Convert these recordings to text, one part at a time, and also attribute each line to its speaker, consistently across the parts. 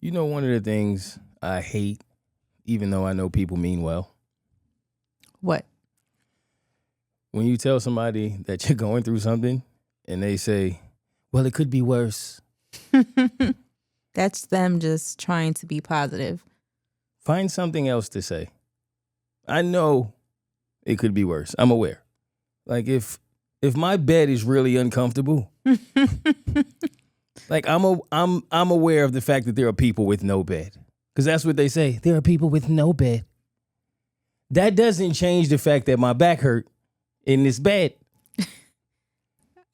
Speaker 1: You know, one of the things I hate, even though I know people mean well,
Speaker 2: What?
Speaker 1: when you tell somebody that you're going through something and they say, well, it could be worse.
Speaker 2: That's them just trying to be positive.
Speaker 1: Find something else to say. I know it could be worse. I'm aware. Like if my bed is really uncomfortable, like I'm aware of the fact that there are people with no bed. Because that's what they say. There are people with no bed. That doesn't change the fact that my back hurt in this bed.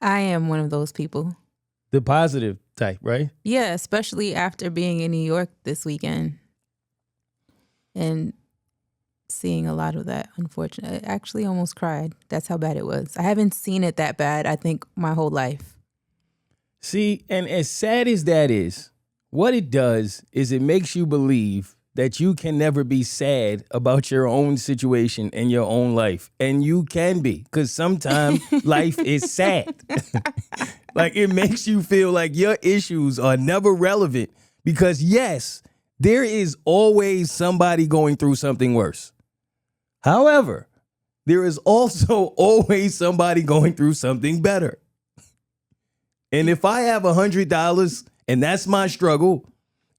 Speaker 2: I am one of those people.
Speaker 1: The positive type, right?
Speaker 2: Yeah, especially after being in New York this weekend and seeing a lot of that, unfortunately. I actually almost cried. That's how bad it was. I haven't seen it that bad, I think, my whole life.
Speaker 1: See, and as sad as that is, what it does is it makes you believe that you can never be sad about your own situation and your own life. And you can be, because sometimes life is sad. Like, it makes you feel like your issues are never relevant because, yes, there is always somebody going through something worse. However, there is also always somebody going through something better. And if I have $100 and that's my struggle,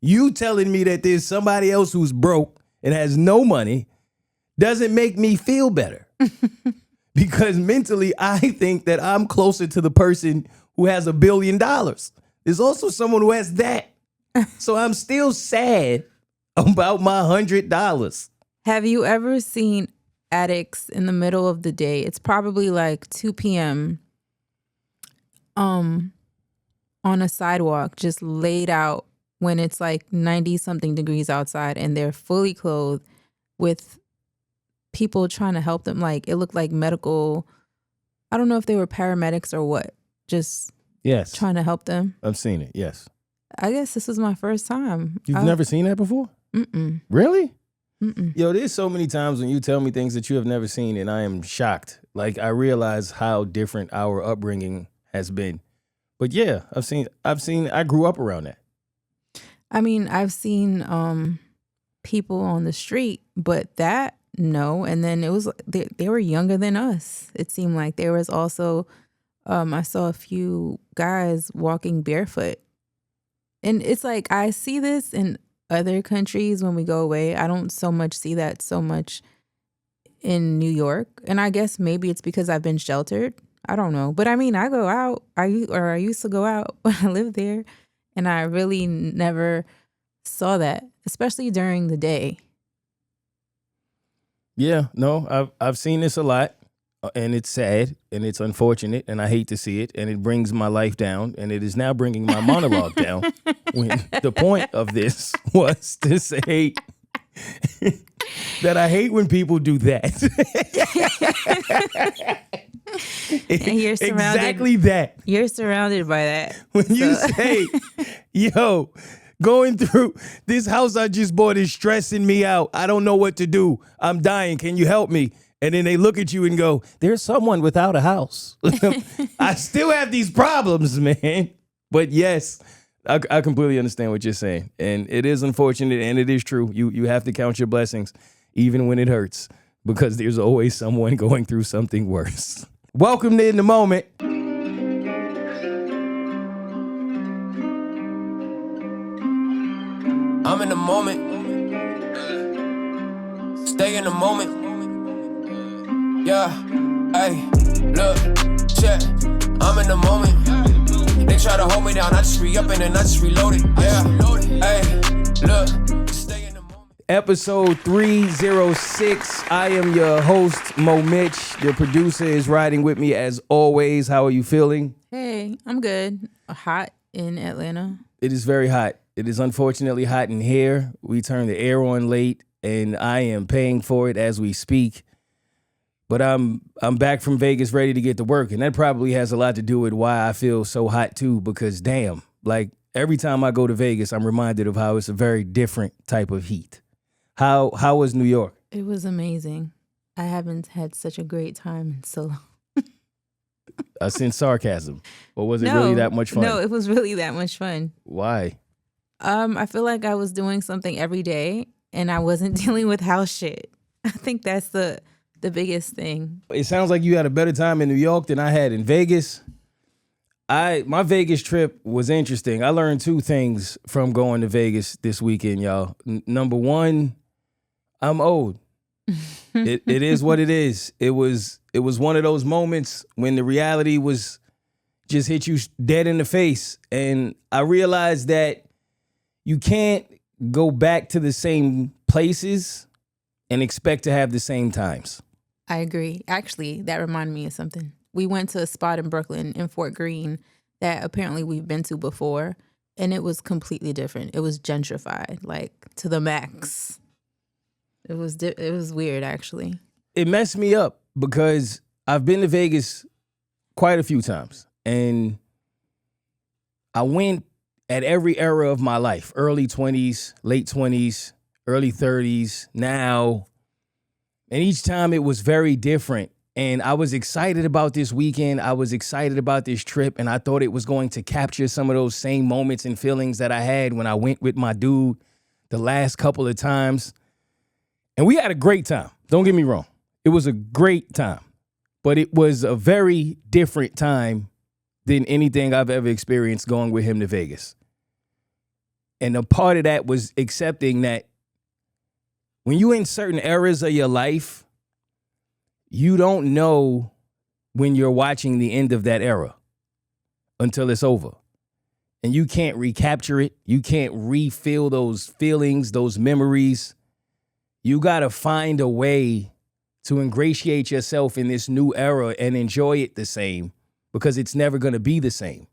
Speaker 1: you telling me that there's somebody else who's broke and has no money doesn't make me feel better. Because mentally, I think that I'm closer to the person who has $1 billion. There's also someone who has that. So I'm still sad about my $100.
Speaker 2: Have you ever seen addicts in the middle of the day? It's probably like 2 p.m. On a sidewalk, just laid out when it's like 90 something degrees outside and they're fully clothed with people trying to help them. Like, it looked like medical, I don't know if they were paramedics or what, just trying to help them.
Speaker 1: I've seen it, yes.
Speaker 2: I guess this was my first time.
Speaker 1: You've never seen that before?
Speaker 2: Mm-mm.
Speaker 1: Really?
Speaker 2: Mm-mm.
Speaker 1: Yo, there's so many times when you tell me things that you have never seen and I am shocked. Like, I realize how different our upbringing has been. But yeah, I grew up around that.
Speaker 2: I mean, I've seen people on the street, but that, no. And then it was, they were younger than us. It seemed like there was also, I saw a few guys walking barefoot. And it's like, I see this in other countries when we go away. I don't so much see that so much in New York. And I guess maybe it's because I've been sheltered. I don't know. But I mean, I go out. I used to go out when I lived there. And I really never saw that, especially during the day.
Speaker 1: Yeah, no, I've seen this a lot. And it's sad and it's unfortunate and I hate to see it and it brings my life down and it is now bringing my monologue down when the point of this was to say that I hate when people do that.
Speaker 2: And you're surrounded,
Speaker 1: exactly that.
Speaker 2: You're surrounded by that.
Speaker 1: When you say, yo, going through this house I just bought is stressing me out. I don't know what to do. I'm dying. Can you help me? And then they look at you and go, there's someone without a house. I still have these problems, man. But yes, I completely understand what you're saying. And it is unfortunate and it is true. You have to count your blessings, even when it hurts, because there's always someone going through something worse. Welcome to In the Moment.
Speaker 3: I'm in the moment. Stay in the moment. Yeah, hey, look, check. I'm in the moment. They try to hold me down, I just re-up and then I just reload it. Yeah, hey, look, stay in the moment.
Speaker 1: Episode 306. I am your host, Mo Mitch. The producer is riding with me as always. How are you feeling?
Speaker 2: Hey, I'm good. Hot in Atlanta.
Speaker 1: It is very hot. It is unfortunately hot in here. We turned the air on late, and I am paying for it as we speak. But I'm back from Vegas ready to get to work, and that probably has a lot to do with why I feel so hot too, because damn, like every time I go to Vegas, I'm reminded of how it's a very different type of heat. How was New York?
Speaker 2: It was amazing. I haven't had such a great time in so long.
Speaker 1: I sense sarcasm. Or was it really that much fun?
Speaker 2: No, it was really that much fun.
Speaker 1: Why?
Speaker 2: I feel like I was doing something every day and I wasn't dealing with house shit. I think that's the biggest thing.
Speaker 1: It sounds like you had a better time in New York than I had in Vegas. My Vegas trip was interesting. I learned two things from going to Vegas this weekend, y'all. Number one, I'm old. It is what it is. It was one of those moments when the reality was just hit you dead in the face. And I realized that you can't go back to the same places and expect to have the same times.
Speaker 2: I agree. Actually, that reminded me of something. We went to a spot in Brooklyn in Fort Greene that apparently we've been to before, and it was completely different. It was gentrified, like to the max. It was weird, actually.
Speaker 1: It messed me up because I've been to Vegas quite a few times, and I went at every era of my life, early 20s, late 20s, early 30s, now, and each time it was very different. And I was excited about this weekend. I was excited about this trip, and I thought it was going to capture some of those same moments and feelings that I had when I went with my dude the last couple of times. And we had a great time. Don't get me wrong. It was a great time, but it was a very different time than anything I've ever experienced going with him to Vegas. And a part of that was accepting that when you're in certain eras of your life, you don't know when you're watching the end of that era until it's over. And you can't recapture it. You can't refill those feelings, those memories. You got to find a way to ingratiate yourself in this new era and enjoy it the same, because it's never going to be the same.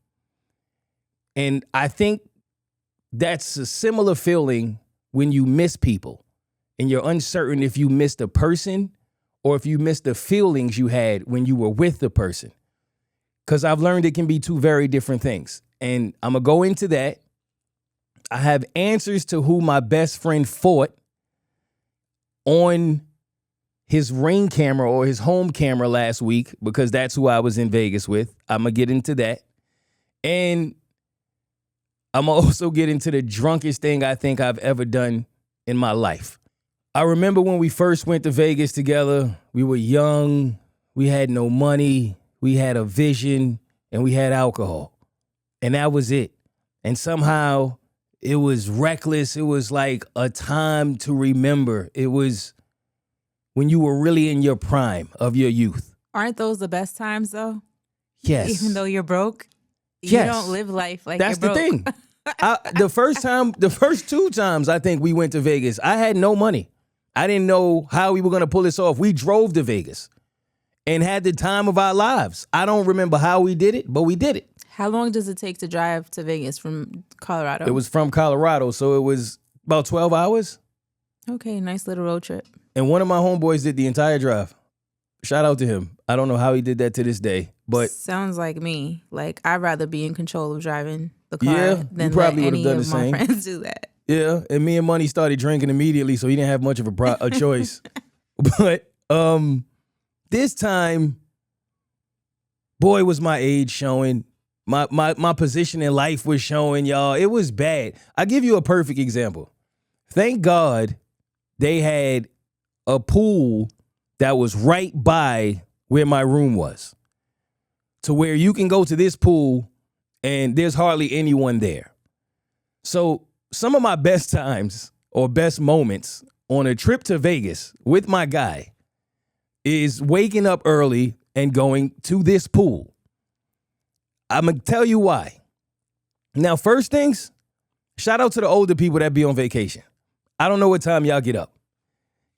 Speaker 1: And I think that's a similar feeling when you miss people and you're uncertain if you missed a person or if you missed the feelings you had when you were with the person. Because I've learned it can be two very different things. And I'm going to go into that. I have answers to who my best friend fought on his Ring camera or his home camera last week, because that's who I was in Vegas with. I'm going to get into that. And I'm going to also get into the drunkest thing I think I've ever done in my life. I remember when we first went to Vegas together, we were young, we had no money, we had a vision, and we had alcohol. And that was it. And somehow it was reckless. It was like a time to remember. It was when you were really in your prime of your youth.
Speaker 2: Aren't those the best times, though?
Speaker 1: Yes.
Speaker 2: Even though you're broke?
Speaker 1: Yes.
Speaker 2: You don't live life like
Speaker 1: That's
Speaker 2: you're broke.
Speaker 1: the thing. The first two times I think we went to Vegas, I had no money. I didn't know how we were going to pull this off. We drove to Vegas and had the time of our lives. I don't remember how we did it, but we did it.
Speaker 2: How long does it take to drive to Vegas from Colorado?
Speaker 1: It was from Colorado, so it was about 12 hours.
Speaker 2: Okay, nice little road trip.
Speaker 1: And one of my homeboys did the entire drive. Shout out to him. I don't know how he did that to this day, but
Speaker 2: sounds like me. Like, I'd rather be in control of driving the car
Speaker 1: yeah,
Speaker 2: than
Speaker 1: you probably
Speaker 2: let
Speaker 1: would have
Speaker 2: any
Speaker 1: done
Speaker 2: of
Speaker 1: the
Speaker 2: my
Speaker 1: same.
Speaker 2: friends do that.
Speaker 1: Yeah, and me and Money started drinking immediately, so he didn't have much of a choice. But this time, boy, was my age showing. My position in life was showing, y'all. It was bad. I'll give you a perfect example. Thank God they had a pool that was right by where my room was, to where you can go to this pool and there's hardly anyone there. So some of my best times or best moments on a trip to Vegas with my guy is waking up early and going to this pool. I'm going to tell you why. Now, first things, shout out to the older people that be on vacation. I don't know what time y'all get up.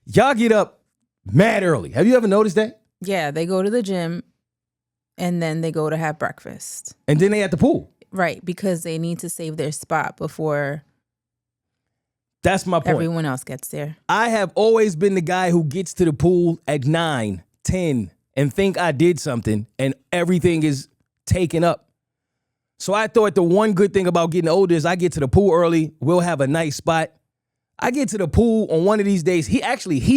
Speaker 1: Y'all get up mad early. Have you ever noticed that?
Speaker 2: Yeah, they go to the gym and then they go to have breakfast.
Speaker 1: And then they at the pool.
Speaker 2: Right, because they need to save their spot before
Speaker 1: That's my point.
Speaker 2: everyone else gets there.
Speaker 1: I have always been the guy who gets to the pool at 9, 10, and think I did something, and everything is taken up. So I thought the one good thing about getting older is I get to the pool early. We'll have a nice spot. I get to the pool on one of these days. He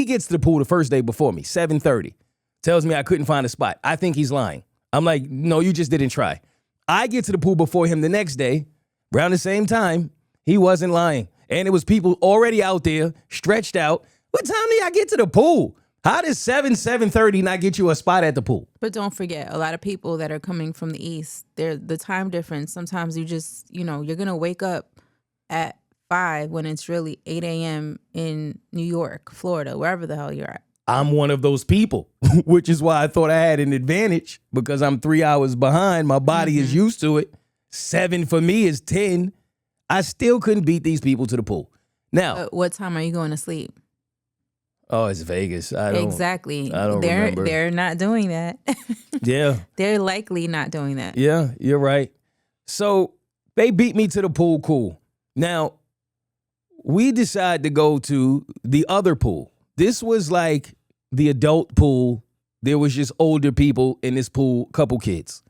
Speaker 1: gets to the pool the first day before me, 7:30. Tells me I couldn't find a spot. I think he's lying. I'm like, no, you just didn't try. I get to the pool before him the next day, around the same time. He wasn't lying. And it was people already out there, stretched out. What time do y'all get to the pool? How does 7:30 not get you a spot at the pool?
Speaker 2: But don't forget, a lot of people that are coming from the East, the time difference, sometimes you just, you're going to wake up at 5 when it's really 8 a.m. in New York, Florida, wherever the hell you're at.
Speaker 1: I'm one of those people, which is why I thought I had an advantage because I'm 3 hours behind. My body is used to it. 7 for me is 10. I still couldn't beat these people to the pool. Now,
Speaker 2: What time are you going to sleep?
Speaker 1: oh, it's Vegas.
Speaker 2: Exactly.
Speaker 1: I don't remember.
Speaker 2: They're not doing that.
Speaker 1: Yeah.
Speaker 2: They're likely not doing that.
Speaker 1: Yeah, you're right. So they beat me to the pool. Cool. Now, we decide to go to the other pool. This was like the adult pool. There was just older people in this pool, couple kids.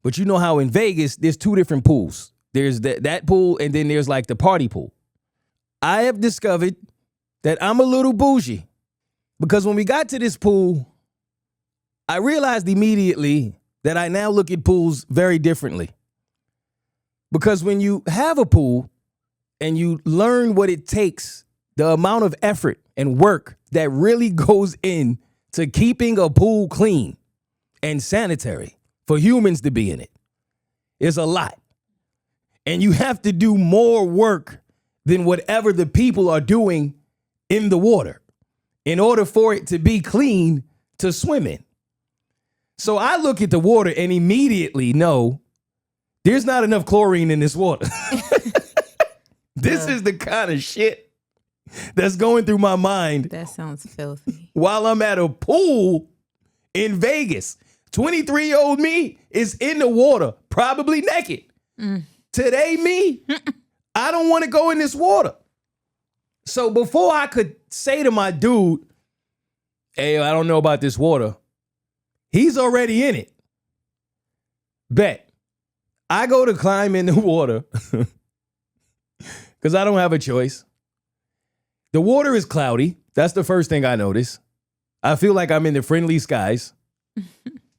Speaker 1: But you know how in Vegas, there's 2 different pools. There's that pool, and then there's like the party pool. I have discovered that I'm a little bougie because when we got to this pool, I realized immediately that I now look at pools very differently. Because when you have a pool and you learn what it takes, the amount of effort and work that really goes in to keeping a pool clean and sanitary for humans to be in it is a lot. And you have to do more work than whatever the people are doing in the water in order for it to be clean to swim in. So I look at the water and immediately know there's not enough chlorine in this water. This is the kind of shit that's going through my mind.
Speaker 2: That sounds filthy.
Speaker 1: While I'm at a pool in Vegas. 23-year-old me is in the water, probably naked. Today, me, I don't want to go in this water. So before I could say to my dude, hey, I don't know about this water, he's already in it. Bet. I go to climb in the water because I don't have a choice. The water is cloudy. That's the first thing I notice. I feel like I'm in the friendly skies.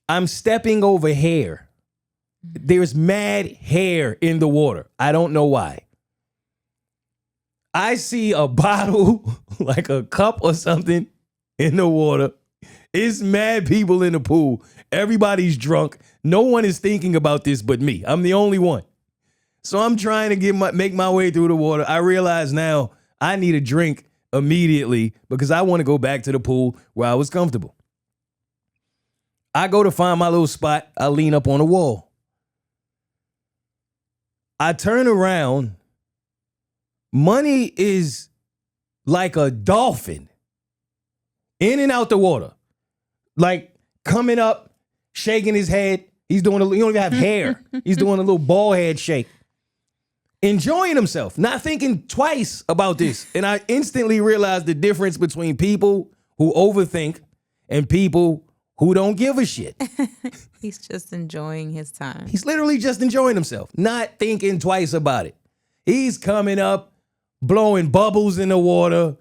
Speaker 1: I'm stepping over hair. There's mad hair in the water. I don't know why. I see a bottle, like a cup or something, in the water. It's mad people in the pool. Everybody's drunk. No one is thinking about this but me. I'm the only one. So I'm trying to make my way through the water. I realize now I need a drink immediately because I want to go back to the pool where I was comfortable. I go to find my little spot. I lean up on a wall. I turn around. Money is like a dolphin in and out the water, like coming up, shaking his head. He don't even have hair. He's doing a little bald head shake, enjoying himself, not thinking twice about this. And I instantly realized the difference between people who overthink and people who don't give a shit.
Speaker 2: He's just enjoying his time.
Speaker 1: He's literally just enjoying himself, not thinking twice about it. He's coming up, blowing bubbles in the water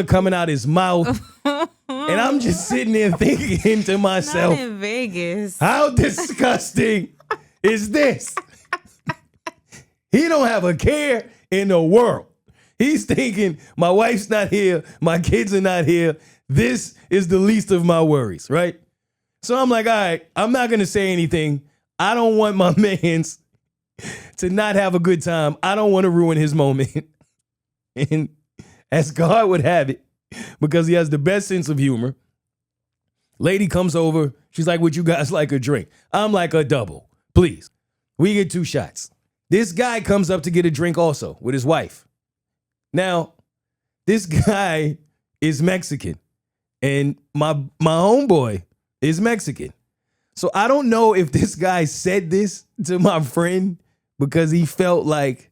Speaker 1: coming out his mouth. And I'm just sitting there thinking to myself,
Speaker 2: Not in Vegas.
Speaker 1: how disgusting is this? He don't have a care in the world. He's thinking, my wife's not here, my kids are not here. This is the least of my worries, right? So I'm like, all right, I'm not going to say anything. I don't want my mans to not have a good time. I don't want to ruin his moment. And as God would have it, because he has the best sense of humor, lady comes over. She's like, would you guys like a drink? I'm like, a double, please. We get 2 shots. This guy comes up to get a drink also with his wife. Now, this guy is Mexican and my homeboy is Mexican. So I don't know if this guy said this to my friend because he felt like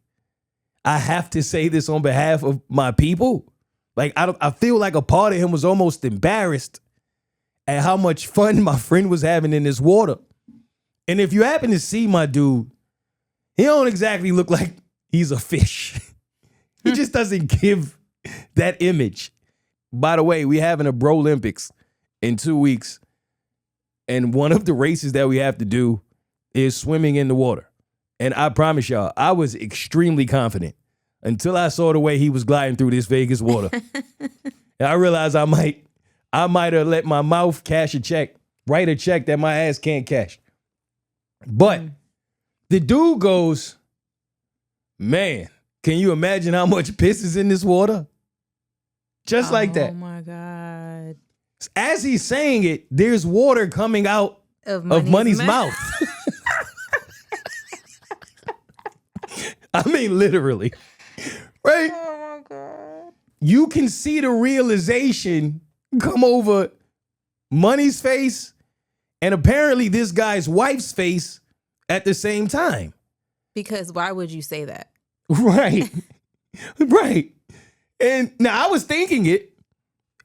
Speaker 1: I have to say this on behalf of my people. Like, I feel like a part of him was almost embarrassed at how much fun my friend was having in this water. And if you happen to see my dude, he don't exactly look like he's a fish. He just doesn't give that image. By the way, we having a Bro Olympics in 2 weeks. And one of the races that we have to do is swimming in the water. And I promise y'all, I was extremely confident until I saw the way he was gliding through this Vegas water. And I realized I might have let my mouth cash a check, write a check that my ass can't cash. But the dude goes, man, can you imagine how much piss is in this water? Just like that.
Speaker 2: Oh my God.
Speaker 1: As he's saying it, there's water coming out of Money's mouth. I mean, literally. Right?
Speaker 2: Oh my God.
Speaker 1: You can see the realization come over Money's face and apparently this guy's wife's face at the same time.
Speaker 2: Because why would you say that?
Speaker 1: Right. Right. And now I was thinking it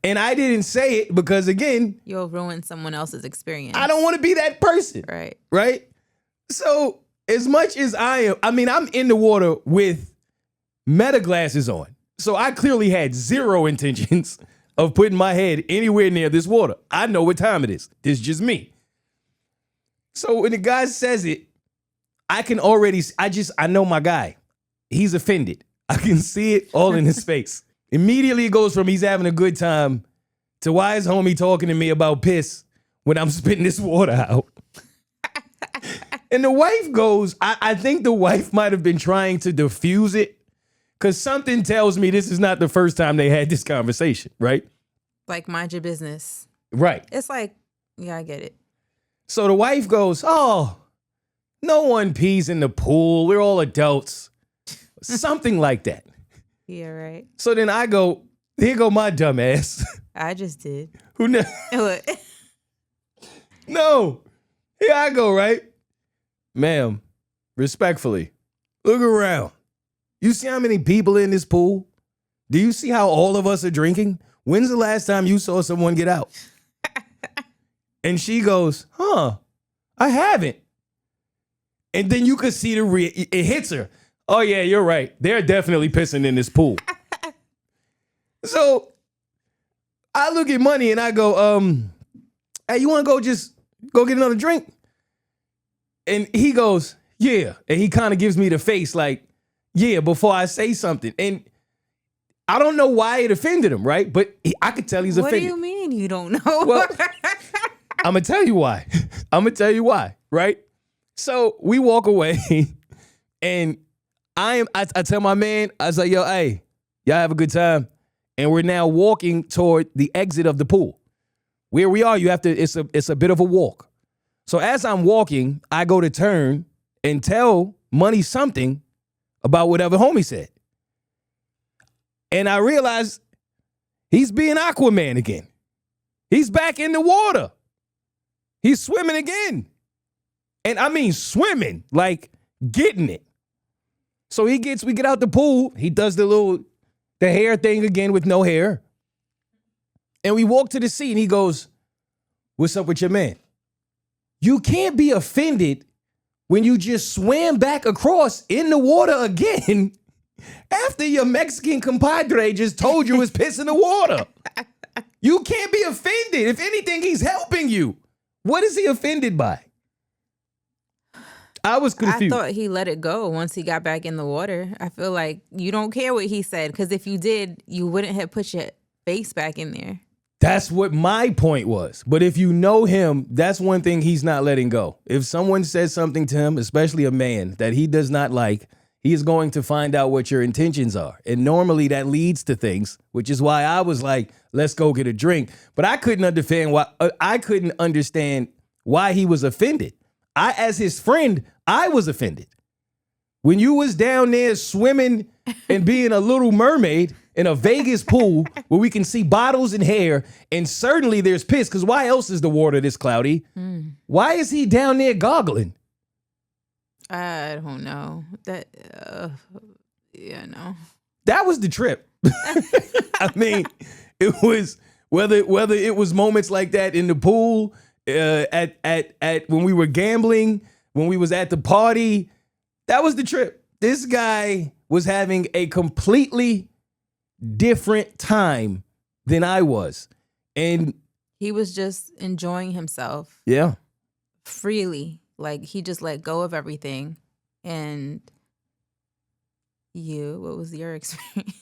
Speaker 1: and I didn't say it because, again,
Speaker 2: You'll ruin someone else's experience.
Speaker 1: I don't want to be that person.
Speaker 2: Right.
Speaker 1: Right. So as much as I'm in the water with meta glasses on. So I clearly had zero intentions of putting my head anywhere near this water. I know what time it is. This is just me. So when the guy says it, I can already, I know my guy. He's offended. I can see it all in his face. Immediately it goes from he's having a good time to why is homie talking to me about piss when I'm spitting this water out? And the wife goes, I think the wife might have been trying to diffuse it because something tells me this is not the first time they had this conversation, right?
Speaker 2: Like, mind your business.
Speaker 1: Right.
Speaker 2: It's like, yeah, I get it.
Speaker 1: So the wife goes, oh, no one pees in the pool. We're all adults. Something like that.
Speaker 2: Yeah, right.
Speaker 1: So then I go, here go my dumb ass.
Speaker 2: I just did.
Speaker 1: Who knows?
Speaker 2: What?
Speaker 1: No. Here I go, right? Ma'am, respectfully, look around. You see how many people in this pool? Do you see how all of us are drinking? When's the last time you saw someone get out? And she goes, huh, I haven't. And then you could see it hits her. Oh yeah, you're right. They're definitely pissing in this pool. So I look at Money and I go, hey, you want to go get another drink? And he goes, yeah. And he kind of gives me the face like, yeah, before I say something. And I don't know why it offended him, right? But I could tell he's offended.
Speaker 2: What do you mean you don't know?
Speaker 1: Well, I'm going to tell you why. I'm going to tell you why, right? So we walk away and I tell my man, I was like, yo, hey, y'all have a good time. And we're now walking toward the exit of the pool. Where we are, it's a bit of a walk. So as I'm walking, I go to turn and tell Money something about whatever homie said. And I realize he's being Aquaman again. He's back in the water. He's swimming again. And I mean swimming, like getting it. So we get out the pool. He does the hair thing again with no hair. And we walk to the sea and he goes, what's up with your man? You can't be offended when you just swam back across in the water again after your Mexican compadre just told you it's piss in the water. You can't be offended. If anything, he's helping you. What is he offended by? I was confused.
Speaker 2: I thought he let it go once he got back in the water. I feel like you don't care what he said because if you did, you wouldn't have put your face back in there.
Speaker 1: That's what my point was. But if you know him, that's one thing he's not letting go. If someone says something to him, especially a man, that he does not like, he is going to find out what your intentions are. And normally that leads to things, which is why I was like, let's go get a drink. But I couldn't understand why he was offended. As his friend, I was offended. When you was down there swimming and being a little mermaid in a Vegas pool where we can see bottles and hair, and certainly there's piss, because why else is the water this cloudy? Why is he down there goggling?
Speaker 2: I don't know. No.
Speaker 1: That was the trip. I mean, it was whether it was moments like that in the pool, at when we were gambling, when we was at the party. That was the trip. This guy was having a completely different time than I was. And
Speaker 2: He was just enjoying himself
Speaker 1: yeah,
Speaker 2: freely. Like he just let go of everything. And What was your experience?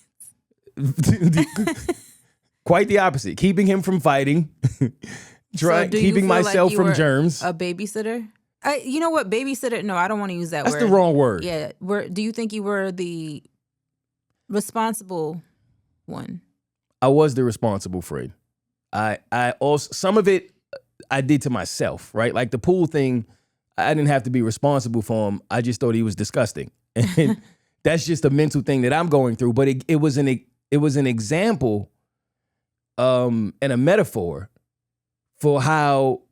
Speaker 1: Quite the opposite. Keeping him from fighting.
Speaker 2: So do you
Speaker 1: Keeping
Speaker 2: feel like
Speaker 1: myself
Speaker 2: you
Speaker 1: from
Speaker 2: were
Speaker 1: germs.
Speaker 2: A babysitter? You know what? Babysitter? No, I don't want to use that word.
Speaker 1: That's the wrong word.
Speaker 2: Yeah. Do you think you were the responsible one?
Speaker 1: I was the responsible friend. I also, some of it I did to myself, right? Like the pool thing, I didn't have to be responsible for him. I just thought he was disgusting. And that's just a mental thing that I'm going through. But it was an example and a metaphor for how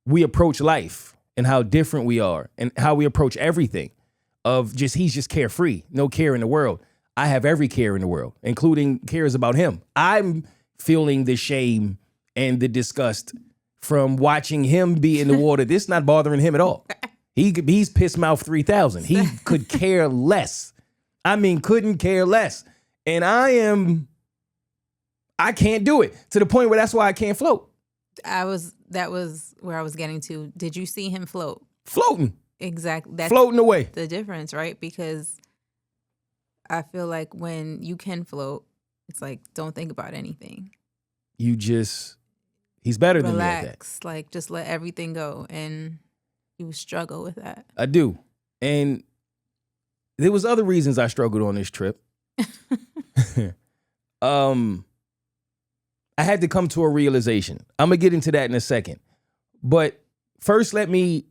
Speaker 1: we approach life and how different we are and how we approach everything. He's just carefree, no care in the world. I have every care in the world, including cares about him. I'm feeling the shame and the disgust from watching him be in the water. This not bothering him at all. He's piss mouth 3000. He could care less. I mean, couldn't care less. And I can't do it to the point where that's why I can't float.
Speaker 2: That was where I was getting to. Did you see him float?
Speaker 1: Floating.
Speaker 2: Exactly. That's
Speaker 1: floating away.
Speaker 2: the difference, right? Because I feel like when you can float, it's like, don't think about anything.
Speaker 1: He's better than me at that.
Speaker 2: Relax, like just let everything go, and you struggle with that.
Speaker 1: I do. And there was other reasons I struggled on this trip. I had to come to a realization. I'm going to get into that in a second. But first, let me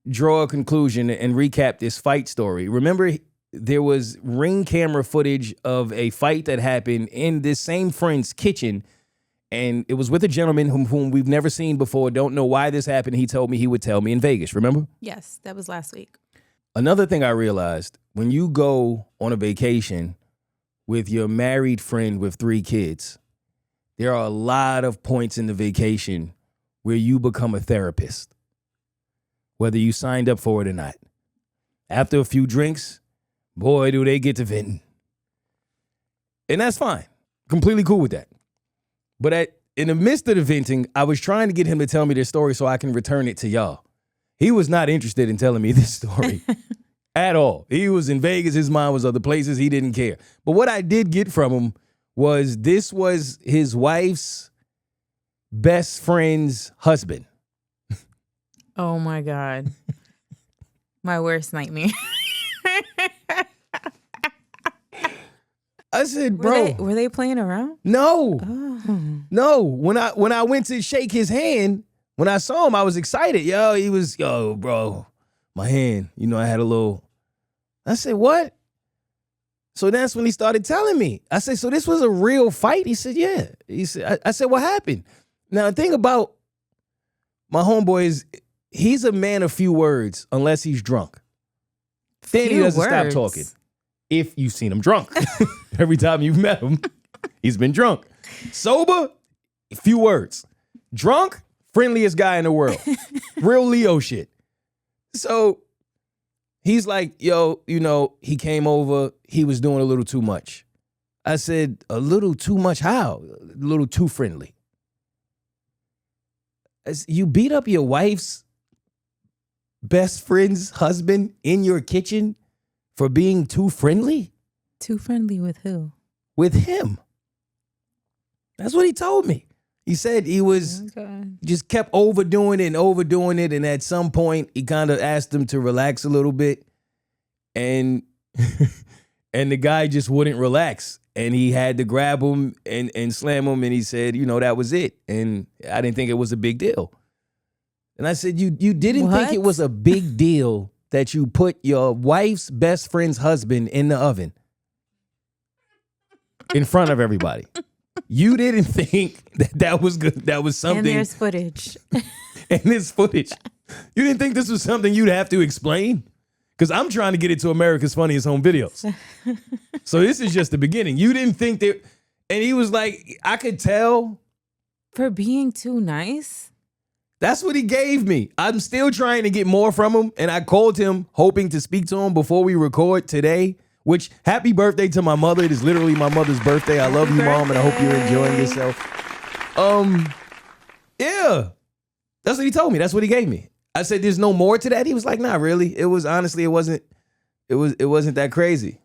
Speaker 1: draw a conclusion and recap this fight story. Remember, there was ring camera footage of a fight that happened in this same friend's kitchen, and it was with a gentleman whom we've never seen before, don't know why this happened. He told me he would tell me in Vegas, remember?
Speaker 2: Yes, that was last week.
Speaker 1: Another thing I realized, when you go on a vacation with your married friend with 3 kids, there are a lot of points in the vacation where you become a therapist, whether you signed up for it or not. After a few drinks, boy, do they get to venting. And that's fine. Completely cool with that. But in the midst of the venting, I was trying to get him to tell me this story so I can return it to y'all. He was not interested in telling me this story at all. He was in Vegas. His mind was other places. He didn't care. But what I did get from him was this was his wife's best friend's husband.
Speaker 2: Oh, my God. My worst nightmare.
Speaker 1: I said, bro.
Speaker 2: Were they playing around?
Speaker 1: No.
Speaker 2: Oh.
Speaker 1: No. When I went to shake his hand, when I saw him, I was excited. Yo, bro, my hand. I had a little. I said, what? So that's when he started telling me. I said, so this was a real fight? He said, yeah. He said, I said, what happened? Now, the thing about my homeboy is he's a man of few words unless he's drunk. Then he doesn't stop talking. If you've seen him drunk. Every time you've met him, he's been drunk. Sober, few words. Drunk, friendliest guy in the world. Real Leo shit. So he's like, yo, he came over. He was doing a little too much. I said, a little too much how? A little too friendly. You beat up your wife's best friend's husband in your kitchen for being too friendly?
Speaker 2: Too friendly with who?
Speaker 1: With him. That's what he told me. He said he was just kept overdoing it. And at some point, he kind of asked him to relax a little bit. And the guy just wouldn't relax. And he had to grab him and slam him. And he said, that was it. And I didn't think it was a big deal. And I said, you didn't think it was a big deal that you put your wife's best friend's husband in the oven in front of everybody. You didn't think that was good. That was something.
Speaker 2: And there's footage.
Speaker 1: And there's footage. You didn't think this was something you'd have to explain? Because I'm trying to get it to America's Funniest Home Videos. So this is just the beginning. You didn't think that. And he was like, I could tell.
Speaker 2: For being too nice?
Speaker 1: That's what he gave me. I'm still trying to get more from him. And I called him hoping to speak to him before we record today, which happy birthday to my mother. It is literally my mother's birthday. I love you, Mom, and I hope you're enjoying yourself. Yeah, that's what he told me. That's what he gave me. I said, there's no more to that. He was like, nah, really. It was honestly, it wasn't that crazy.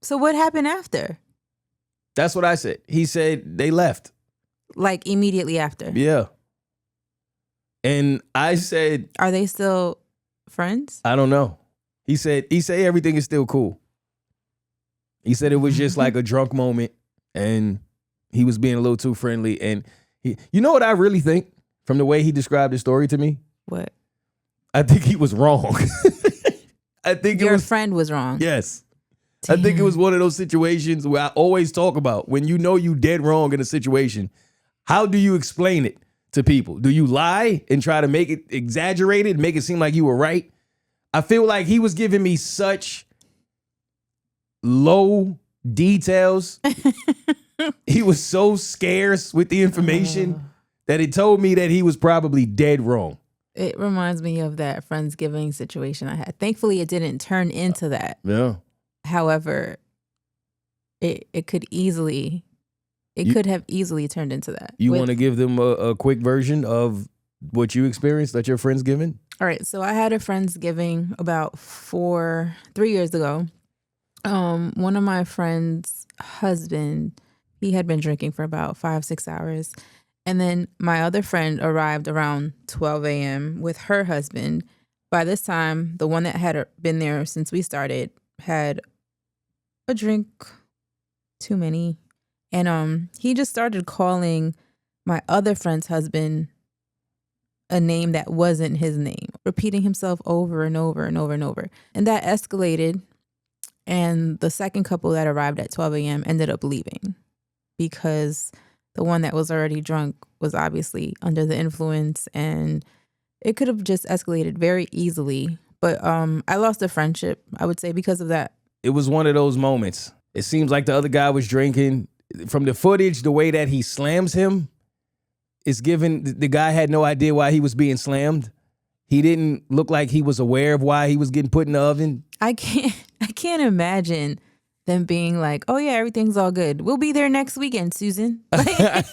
Speaker 2: So what happened after?
Speaker 1: That's what I said. He said they left.
Speaker 2: Like immediately after?
Speaker 1: Yeah. And I said,
Speaker 2: Are they still friends?
Speaker 1: I don't know. He said everything is still cool. He said it was just like a drunk moment and he was being a little too friendly. And you know what I really think from the way he described the story to me?
Speaker 2: What?
Speaker 1: I think he was wrong. I think
Speaker 2: Your friend was wrong.
Speaker 1: Yes. Damn. I think it was one of those situations where I always talk about when you know you dead wrong in a situation, how do you explain it to people? Do you lie and try to make it exaggerated, make it seem like you were right? I feel like he was giving me such low details. He was so scarce with the information that it told me that he was probably dead wrong.
Speaker 2: It reminds me of that Friendsgiving situation I had. Thankfully, it didn't turn into that.
Speaker 1: Yeah.
Speaker 2: However, it could have easily turned into that.
Speaker 1: You want to give them a quick version of what you experienced at your Friendsgiving?
Speaker 2: All right. So I had a Friendsgiving about 3 years ago. One of my friend's husband, he had been drinking for about 5-6 hours. And then my other friend arrived around 12 a.m. with her husband. By this time, the one that had been there since we started had a drink too many. And he just started calling my other friend's husband a name that wasn't his name, repeating himself over and over and over and over. And that escalated. And the second couple that arrived at 12 a.m. ended up leaving because the one that was already drunk was obviously under the influence, and it could have just escalated very easily. But I lost a friendship, I would say, because of that.
Speaker 1: It was one of those moments. It seems like the other guy was drinking. From the footage, the way that he slams him, it's given the guy had no idea why he was being slammed. He didn't look like he was aware of why he was getting put in the oven. I
Speaker 2: can't imagine them being like, oh yeah, everything's all good. We'll be there next weekend, Susan.
Speaker 1: I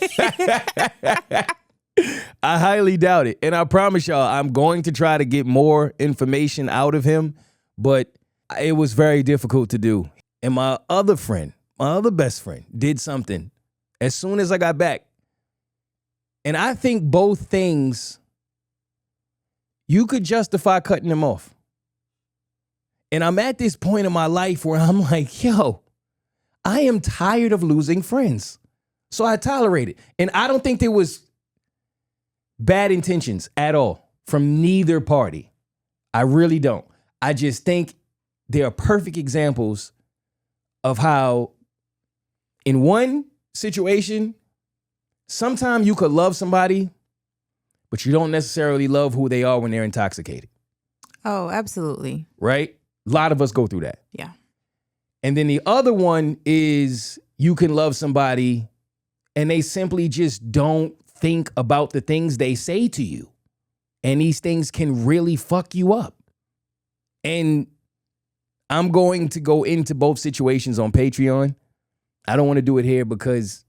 Speaker 1: highly doubt it. And I promise y'all, I'm going to try to get more information out of him, but it was very difficult to do. And my other best friend did something as soon as I got back. And I think both things, you could justify cutting them off. And I'm at this point in my life where I'm like, yo, I am tired of losing friends. So I tolerate it. And I don't think there was bad intentions at all from neither party. I really don't. I just think they are perfect examples of how in one situation, sometimes you could love somebody, but you don't necessarily love who they are when they're intoxicated.
Speaker 2: Oh, absolutely.
Speaker 1: Right? A lot of us go through that.
Speaker 2: Yeah.
Speaker 1: And then the other one is you can love somebody and they simply just don't think about the things they say to you. And these things can really fuck you up. And I'm going to go into both situations on Patreon. I don't want to do it here because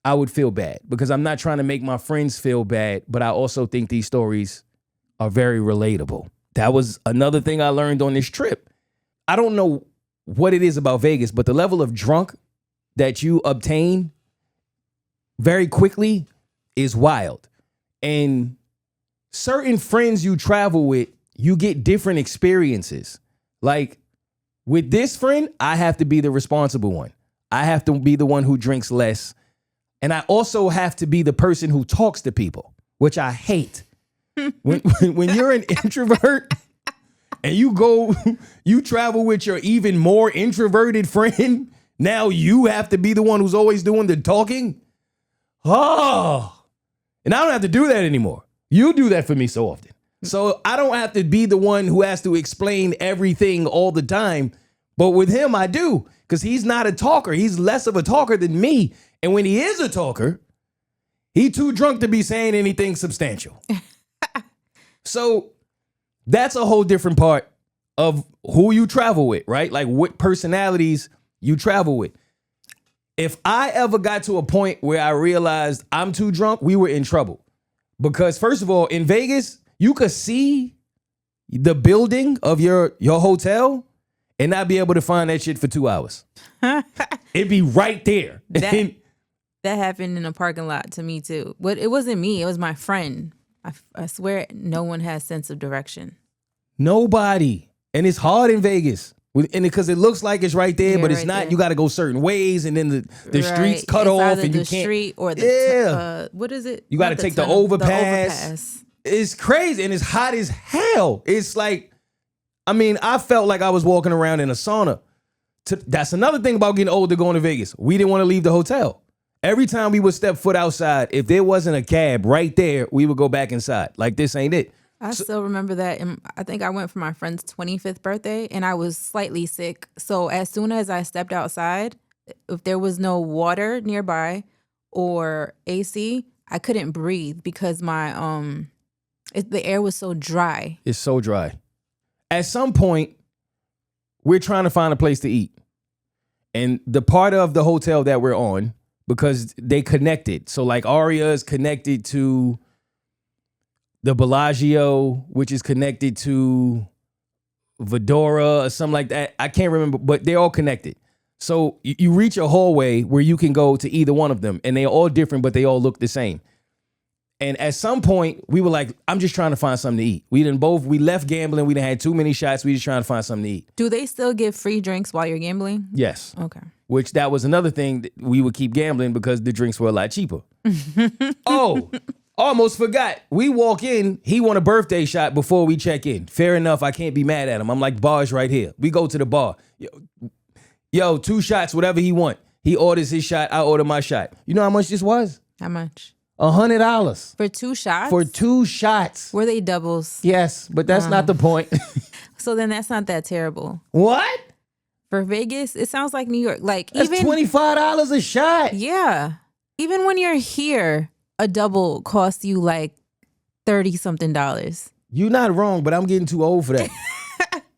Speaker 1: I would feel bad, because I'm not trying to make my friends feel bad, but I also think these stories are very relatable. That was another thing I learned on this trip. I don't know what it is about Vegas, but the level of drunk that you obtain very quickly is wild. And certain friends you travel with, you get different experiences. Like with this friend, I have to be the responsible one. I have to be the one who drinks less. And I also have to be the person who talks to people, which I hate. When you're an introvert and you travel with your even more introverted friend, now you have to be the one who's always doing the talking. Oh, and I don't have to do that anymore. You do that for me so often. So I don't have to be the one who has to explain everything all the time. But with him, I do, because he's not a talker. He's less of a talker than me. And when he is a talker, he too drunk to be saying anything substantial. So that's a whole different part of who you travel with, right? Like what personalities you travel with. If I ever got to a point where I realized I'm too drunk, we were in trouble. Because first of all, in Vegas, you could see the building of your hotel and not be able to find that shit for 2 hours. It'd be right there.
Speaker 2: That happened in a parking lot to me too. But it wasn't me. It was my friend. I swear no one has sense of direction.
Speaker 1: Nobody. And it's hard in Vegas. And because it looks like it's right there, but it's
Speaker 2: right
Speaker 1: not.
Speaker 2: there.
Speaker 1: You got to go certain ways, and then the streets cut
Speaker 2: It's
Speaker 1: off,
Speaker 2: either
Speaker 1: and you
Speaker 2: the
Speaker 1: can't.
Speaker 2: street or the what is it?
Speaker 1: You got to
Speaker 2: Not
Speaker 1: take the
Speaker 2: tunnel,
Speaker 1: overpass. It's crazy, and it's hot as hell. It's like, I mean, I felt like I was walking around in a sauna. That's another thing about getting older, going to Vegas. We didn't want to leave the hotel. Every time we would step foot outside, if there wasn't a cab right there, we would go back inside. Like, this ain't it.
Speaker 2: I still remember that. And I think I went for my friend's 25th birthday and I was slightly sick. So as soon as I stepped outside, if there was no water nearby or AC, I couldn't breathe because my the air was so dry.
Speaker 1: It's so dry. At some point, we're trying to find a place to eat. And the part of the hotel that we're on, because they connected. So like Aria is connected to the Bellagio, which is connected to Vidora or something like that. I can't remember, but they're all connected. So you reach a hallway where you can go to either one of them, and they're all different, but they all look the same. And at some point, we were like, I'm just trying to find something to eat. We left gambling. We done had too many shots. We just trying to find something to eat.
Speaker 2: Do they still give free drinks while you're gambling?
Speaker 1: Yes.
Speaker 2: Okay.
Speaker 1: Which that was another thing that we would keep gambling because the drinks were a lot cheaper. Oh, almost forgot. We walk in, he want a birthday shot before we check in. Fair enough, I can't be mad at him. I'm like, bar's right here. We go to the bar. Yo, 2 shots, whatever he want. He orders his shot, I order my shot. You know how much this was?
Speaker 2: How much?
Speaker 1: $100.
Speaker 2: For 2 shots?
Speaker 1: For 2 shots.
Speaker 2: Were they doubles?
Speaker 1: Yes, but that's not the point.
Speaker 2: So then that's not that terrible.
Speaker 1: What?
Speaker 2: For Vegas, it sounds like New York. Like
Speaker 1: That's
Speaker 2: even
Speaker 1: $25 a shot.
Speaker 2: Yeah. Even when you're here, a double costs you like $30-something.
Speaker 1: You're not wrong, but I'm getting too old for that.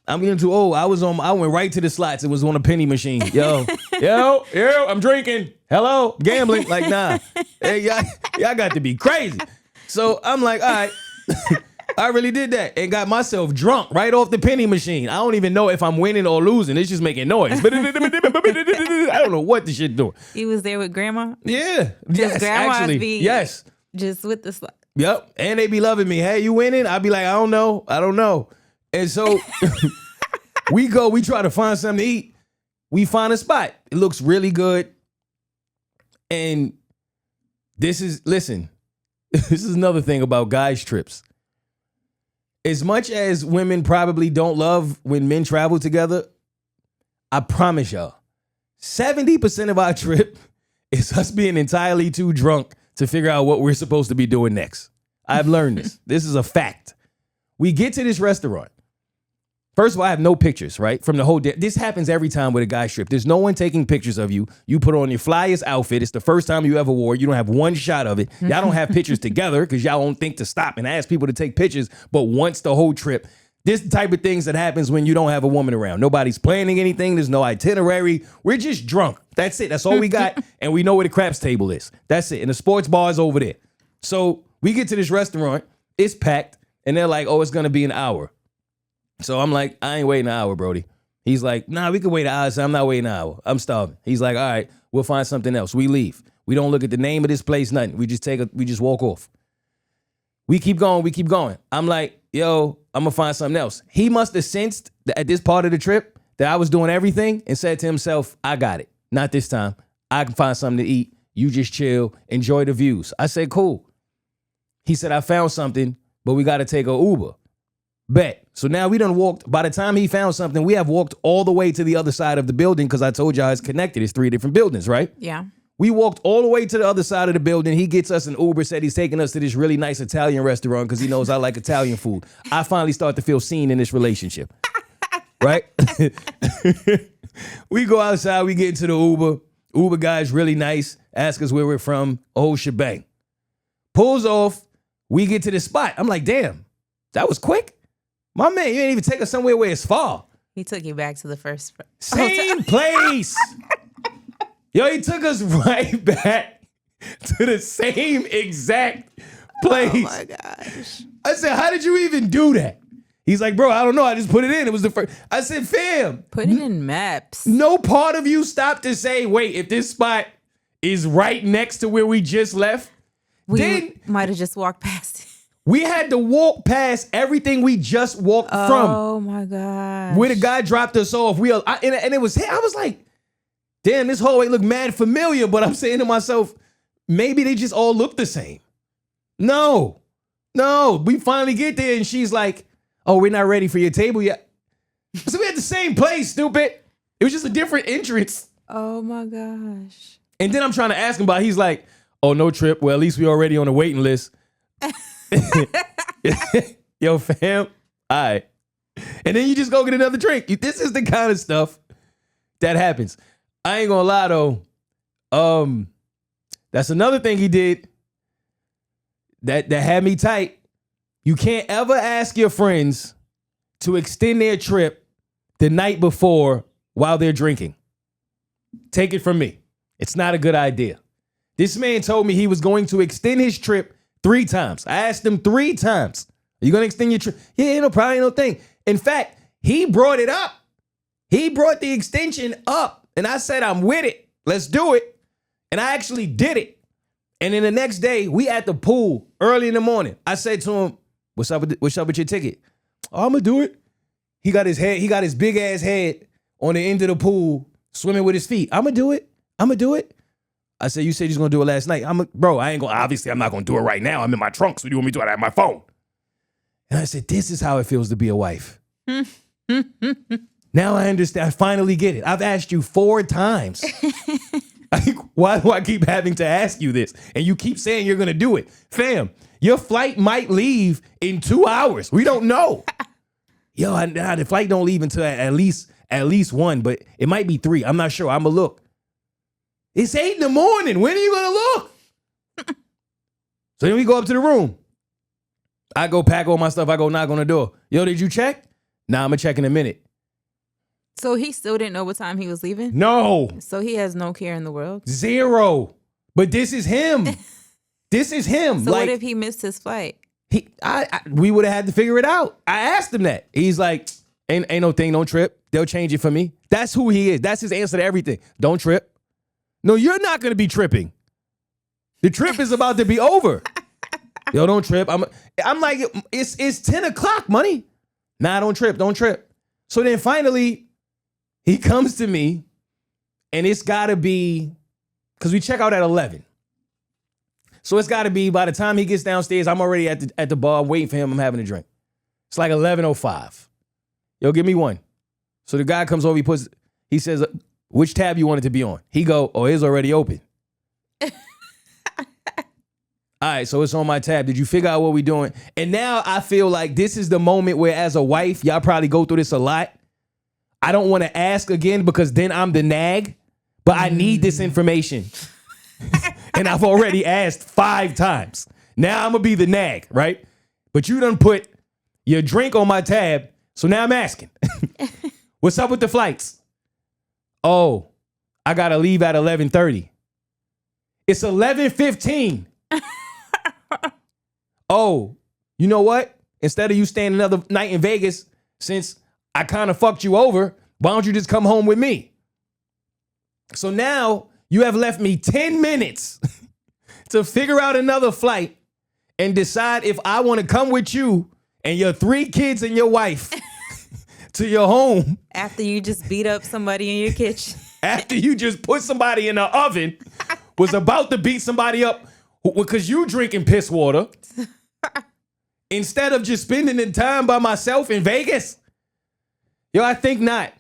Speaker 1: I'm getting too old. I went right to the slots. It was on a penny machine. Yo, I'm drinking. Hello, gambling. Like, nah. Hey, y'all got to be crazy. So I'm like, all right. I really did that and got myself drunk right off the penny machine. I don't even know if I'm winning or losing. It's just making noise. I don't know what the shit doing.
Speaker 2: You was there with grandma?
Speaker 1: Yeah. Yes,
Speaker 2: grandmas
Speaker 1: actually.
Speaker 2: be
Speaker 1: Yes.
Speaker 2: just with the slot.
Speaker 1: Yep. And they be loving me. Hey, you winning? I'd be like, I don't know. And so we try to find something to eat. We find a spot. It looks really good. And this is another thing about guys' trips. As much as women probably don't love when men travel together, I promise y'all, 70% of our trip is us being entirely too drunk to figure out what we're supposed to be doing next. I've learned this. This is a fact. We get to this restaurant. First of all, I have no pictures, right? From the whole day. This happens every time with a guy's trip. There's no one taking pictures of you. You put on your flyest outfit. It's the first time you ever wore it. You don't have one shot of it. Y'all don't have pictures together because y'all don't think to stop and ask people to take pictures. But once the whole trip, this is the type of things that happens when you don't have a woman around. Nobody's planning anything. There's no itinerary. We're just drunk. That's it. That's all we got. And we know where the craps table is. That's it. And the sports bar is over there. So we get to this restaurant. It's packed. And they're like, oh, it's going to be an hour. So I'm like, I ain't waiting an hour, Brody. He's like, nah, we can wait an hour. So I'm not waiting an hour. I'm starving. He's like, all right, we'll find something else. We leave. We don't look at the name of this place, nothing. We just walk off. We keep going. I'm like, yo, I'm gonna find something else. He must have sensed that at this part of the trip that I was doing everything and said to himself, I got it. Not this time. I can find something to eat. You just chill, enjoy the views. I said, cool. He said, I found something, but we got to take a Uber. Bet. So now we done walked. By the time he found something, we have walked all the way to the other side of the building because I told y'all it's connected. It's 3 different buildings, right?
Speaker 2: Yeah.
Speaker 1: We walked all the way to the other side of the building. He gets us an Uber, said he's taking us to this really nice Italian restaurant because he knows I like Italian food. I finally start to feel seen in this relationship, right? We go outside. We get into the Uber. Uber guy's really nice. Ask us where we're from. Whole shebang. Pulls off. We get to the spot. I'm like, damn, that was quick. My man, you didn't even take us somewhere where it's far.
Speaker 2: He took you back to the first.
Speaker 1: Same place. Yo, he took us right back to the same exact place.
Speaker 2: Oh my gosh.
Speaker 1: I said, how did you even do that? He's like, bro, I don't know. I just put it in. It was the first. I said, fam.
Speaker 2: Put it in maps.
Speaker 1: No part of you stopped to say, wait, if this spot is right next to where we just left, then
Speaker 2: might have just walked past it.
Speaker 1: We had to walk past everything we just walked from.
Speaker 2: Oh my God.
Speaker 1: Where the guy dropped us off. And it was him. I was like, damn, this hallway looked mad familiar. But I'm saying to myself, maybe they just all look the same. No. We finally get there and she's like, oh, we're not ready for your table yet. So we at the same place, stupid. It was just a different entrance.
Speaker 2: Oh my gosh.
Speaker 1: And then I'm trying to ask him about it. He's like, oh, no trip. Well, at least we already on the waiting list. Yo, fam. All right. And then you just go get another drink. This is the kind of stuff that happens. I ain't gonna lie though. That's another thing he did that had me tight. You can't ever ask your friends to extend their trip the night before while they're drinking. Take it from me. It's not a good idea. This man told me he was going to extend his trip 3 times. I asked him 3 times. Are you going to extend your trip? Yeah, probably no thing. In fact, he brought it up. He brought the extension up. And I said, I'm with it. Let's do it. And I actually did it. And then the next day, we at the pool early in the morning. I said to him, what's up with your ticket? Oh, I'm going to do it. He got his big ass head on the end of the pool, swimming with his feet. I'm going to do it. I said, you said you was going to do it last night. Obviously, I'm not going to do it right now. I'm in my trunk, so you want me to do it? I have my phone. And I said, this is how it feels to be a wife. Now I understand. I finally get it. I've asked you 4 times. Why do I keep having to ask you this? And you keep saying you're going to do it. Fam, your flight might leave in 2 hours. We don't know. Yo, the flight don't leave until at least 1, but it might be 3. I'm not sure. I'm going to look. It's 8 in the morning. When are you going to look? So then we go up to the room. I go pack all my stuff. I go knock on the door. Yo, did you check? Nah, I'm going to check in a minute.
Speaker 2: So he still didn't know what time he was leaving?
Speaker 1: No.
Speaker 2: So he has no care in the world?
Speaker 1: 0. But this is him. This is him.
Speaker 2: So what if he missed his flight?
Speaker 1: We would have had to figure it out. I asked him that. He's like, ain't no thing, don't trip. They'll change it for me. That's who he is. That's his answer to everything. Don't trip. No, you're not going to be tripping. The trip is about to be over. Yo, don't trip. I'm like, it's 10 o'clock, money. Nah, don't trip. So then finally, he comes to me, and it's got to be, because we check out at 11. So it's got to be, by the time he gets downstairs, I'm already at the bar waiting for him. I'm having a drink. It's like 11:05. Yo, give me one. So the guy comes over, he says, which tab you want it to be on? He go, oh, it's already open. All right, so it's on my tab. Did you figure out what we doing? And now I feel like this is the moment where, as a wife, y'all probably go through this a lot. I don't want to ask again because then I'm the nag, but I need this information. And I've already asked 5 times. Now I'm going to be the nag, right? But you done put your drink on my tab, so now I'm asking. What's up with the flights? Oh, I got to leave at 11:30. It's 11:15. Oh, you know what? Instead of you staying another night in Vegas, since I kind of fucked you over, why don't you just come home with me? So now you have left me 10 minutes to figure out another flight and decide if I want to come with you and your 3 kids and your wife to your home.
Speaker 2: After you just beat up somebody in your kitchen.
Speaker 1: After you just put somebody in the oven, was about to beat somebody up because you drinking piss water. Instead of just spending the time by myself in Vegas. Yo, I think not.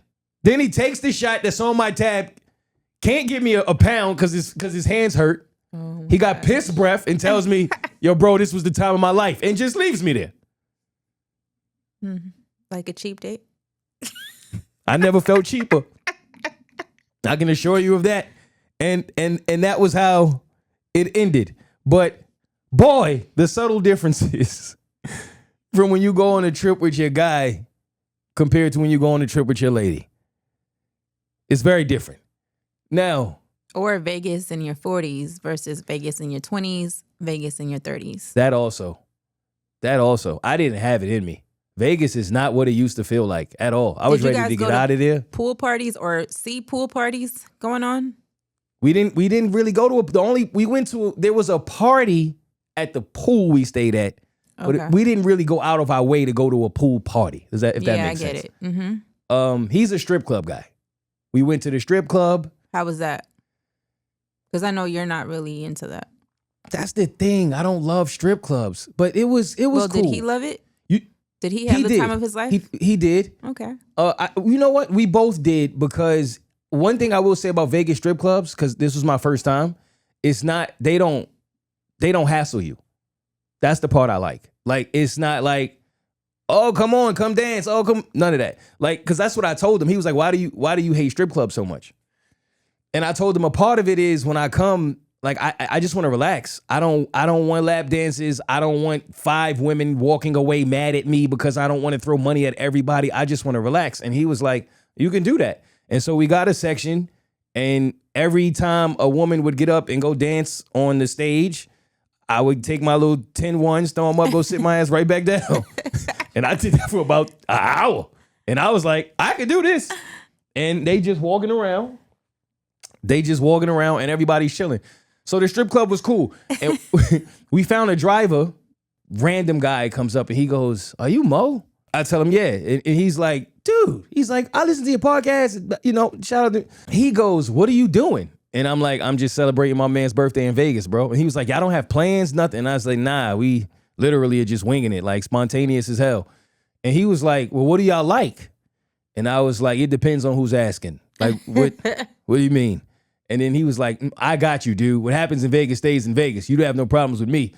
Speaker 1: Then he takes the shot that's on my tab. Can't give me a pound because his hands hurt. Oh, he got piss breath and tells me, yo, bro, this was the time of my life. And just leaves me there.
Speaker 2: Like a cheap date?
Speaker 1: I never felt cheaper. I can assure you of that. And that was how it ended. But boy, the subtle differences from when you go on a trip with your guy compared to when you go on a trip with your lady. It's very different. Now.
Speaker 2: Or Vegas in your 40s versus Vegas in your 20s, Vegas in your 30s.
Speaker 1: That also. I didn't have it in me. Vegas is not what it used to feel like at all. I was
Speaker 2: Did you
Speaker 1: ready
Speaker 2: guys
Speaker 1: to
Speaker 2: go
Speaker 1: get out of there.
Speaker 2: Pool parties or see pool parties going on?
Speaker 1: We didn't really go to we went to, there was a party at the pool we stayed at, but
Speaker 2: Okay.
Speaker 1: we didn't really go out of our way to go to a pool party. If that makes sense?
Speaker 2: Yeah, I get it. Mm-hmm.
Speaker 1: He's a strip club guy. We went to the strip club.
Speaker 2: How was that? Because I know you're not really into that.
Speaker 1: That's the thing. I don't love strip clubs, but it was
Speaker 2: Well,
Speaker 1: cool.
Speaker 2: did he love it?
Speaker 1: You-
Speaker 2: Did he have the
Speaker 1: did.
Speaker 2: time of his life?
Speaker 1: He did.
Speaker 2: Okay.
Speaker 1: You know what? We both did, because one thing I will say about Vegas strip clubs, because this was my first time, it's not, they don't hassle you. That's the part I like. Like, it's not like, oh, come on, come dance. Oh, come, none of that. Like, because that's what I told him. He was like, why do you hate strip clubs so much? And I told him a part of it is when I come, like, I just want to relax. I don't want lap dances. I don't want 5 women walking away mad at me because I don't want to throw money at everybody. I just want to relax. And he was like, you can do that. And so we got a section, and every time a woman would get up and go dance on the stage, I would take my little 10 ones, throw them up, go sit my ass right back down. And I did that for about an hour. And I was like, I could do this. And they just walking around. And everybody's chilling. So the strip club was cool. And we found a driver, random guy comes up and he goes, are you Mo? I tell him, yeah. And he's like, dude, I listen to your podcast, shout out to, he goes, what are you doing? And I'm like, I'm just celebrating my man's birthday in Vegas, bro. And he was like, y'all don't have plans, nothing. And I was like, nah, we literally are just winging it, like spontaneous as hell. And he was like, well, what do y'all like? And I was like, it depends on who's asking. Like, what do you mean? And then he was like, I got you, dude. What happens in Vegas stays in Vegas. You don't have no problems with me.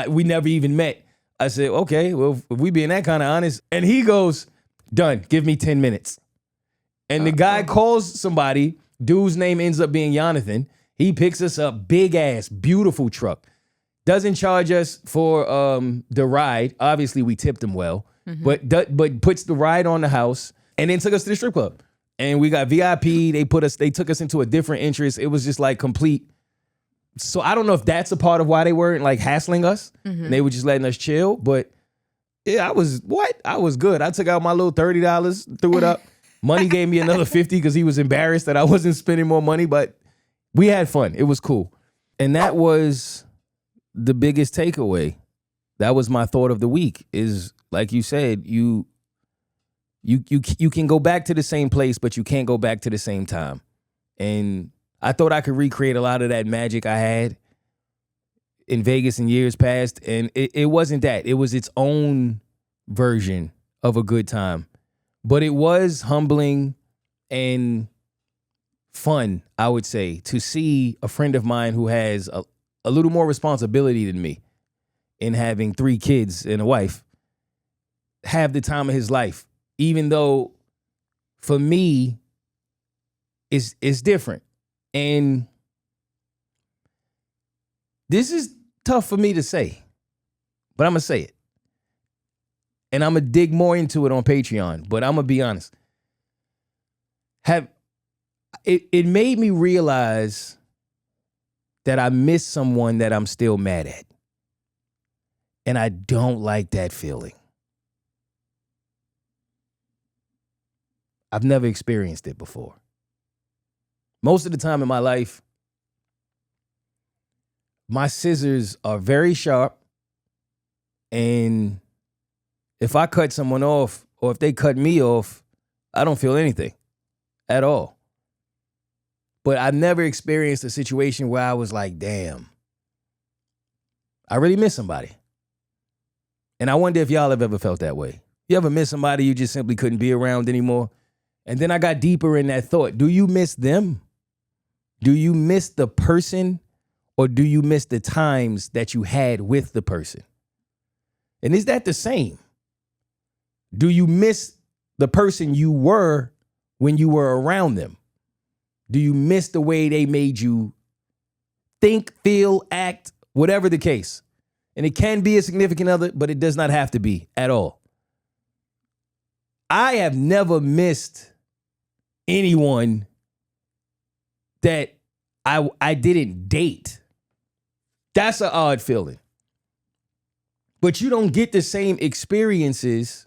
Speaker 1: We never even met. I said, okay, well, if we being that kind of honest. And he goes, done, give me 10 minutes. And the guy calls somebody, dude's name ends up being Jonathan. He picks us up, big ass, beautiful truck. Doesn't charge us for the ride. Obviously, we tipped him well, but puts the ride on the house and then took us to the strip club. And we got VIP. They took us into a different interest. It was just like complete. So I don't know if that's a part of why they weren't like hassling us. And they were just letting us chill. But yeah, I was good. I took out my little $30, threw it up. Money gave me another 50 because he was embarrassed that I wasn't spending more money. But we had fun. It was cool. And that was the biggest takeaway. That was my thought of the week is, like you said, you can go back to the same place, but you can't go back to the same time. And I thought I could recreate a lot of that magic I had in Vegas in years past. And it wasn't that. It was its own version of a good time. But it was humbling and fun, I would say, to see a friend of mine who has a little more responsibility than me in having 3 kids and a wife have the time of his life. Even though for me, it's different. And this is tough for me to say, but I'm going to say it. And I'm going to dig more into it on Patreon, but I'm going to be honest. It made me realize that I miss someone that I'm still mad at. And I don't like that feeling. I've never experienced it before. Most of the time in my life, my scissors are very sharp. And if I cut someone off or if they cut me off, I don't feel anything at all. But I've never experienced a situation where I was like, damn, I really miss somebody. And I wonder if y'all have ever felt that way. You ever miss somebody you just simply couldn't be around anymore? And then I got deeper in that thought. Do you miss them? Do you miss the person, or do you miss the times that you had with the person? And is that the same? Do you miss the person you were when you were around them? Do you miss the way they made you think, feel, act, whatever the case? And it can be a significant other, but it does not have to be at all. I have never missed anyone that I didn't date. That's an odd feeling. But you don't get the same experiences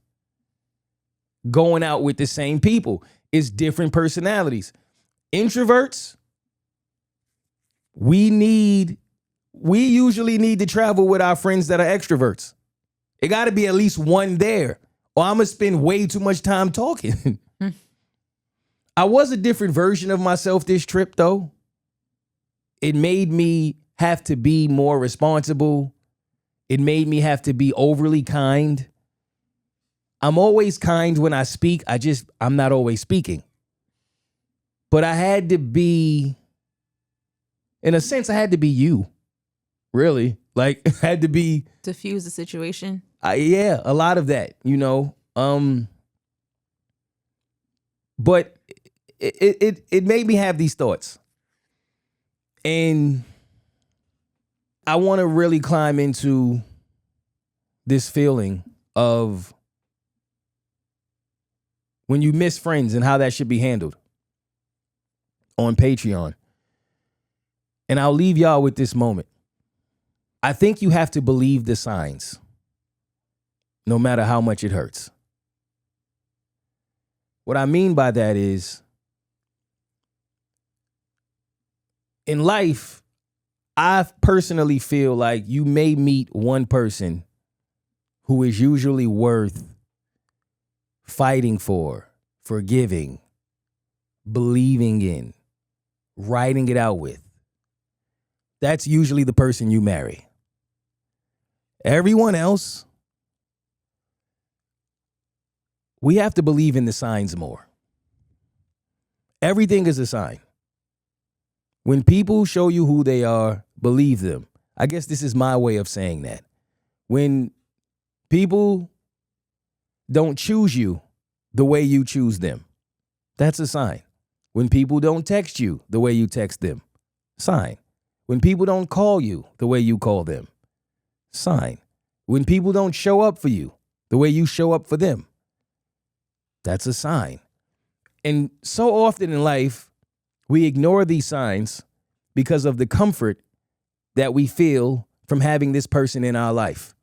Speaker 1: going out with the same people. It's different personalities. Introverts, we usually need to travel with our friends that are extroverts. It got to be at least one there, or I'm going to spend way too much time talking. I was a different version of myself this trip, though. It made me have to be more responsible. It made me have to be overly kind. I'm always kind when I speak. I'm not always speaking. But I had to be, in a sense, I had to be you. Really. Like, I had to be.
Speaker 2: Diffuse the situation.
Speaker 1: Yeah, a lot of that, you know. But it made me have these thoughts. And I want to really climb into this feeling of when you miss friends and how that should be handled on Patreon. And I'll leave y'all with this moment. I think you have to believe the signs, no matter how much it hurts. What I mean by that is, in life, I personally feel like you may meet one person who is usually worth fighting for, forgiving, believing in, writing it out with. That's usually the person you marry. Everyone else, we have to believe in the signs more. Everything is a sign. When people show you who they are, believe them. I guess this is my way of saying that. When people don't choose you the way you choose them, that's a sign. When people don't text you the way you text them, sign. When people don't call you the way you call them, sign. When people don't show up for you the way you show up for them, that's a sign. And so often in life, we ignore these signs because of the comfort that we feel from having this person in our life.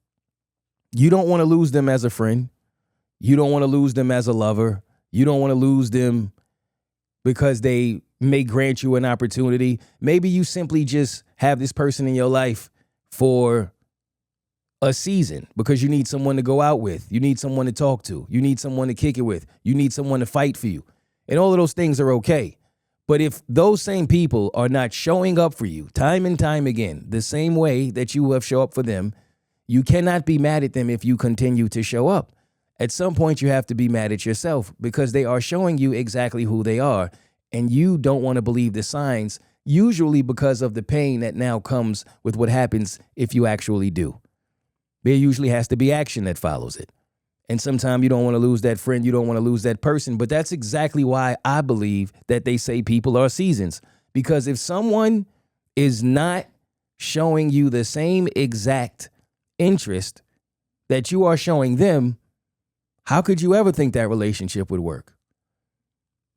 Speaker 1: You don't want to lose them as a friend. You don't want to lose them as a lover. You don't want to lose them because they may grant you an opportunity. Maybe you simply just have this person in your life for a season because you need someone to go out with. You need someone to talk to. You need someone to kick it with. You need someone to fight for you. And all of those things are okay. But if those same people are not showing up for you time and time again, the same way that you have show up for them, you cannot be mad at them if you continue to show up. At some point, you have to be mad at yourself because they are showing you exactly who they are. And you don't want to believe the signs, usually because of the pain that now comes with what happens if you actually do. There usually has to be action that follows it. And sometimes you don't want to lose that friend. You don't want to lose that person. But that's exactly why I believe that they say people are seasons. Because if someone is not showing you the same exact interest that you are showing them, how could you ever think that relationship would work?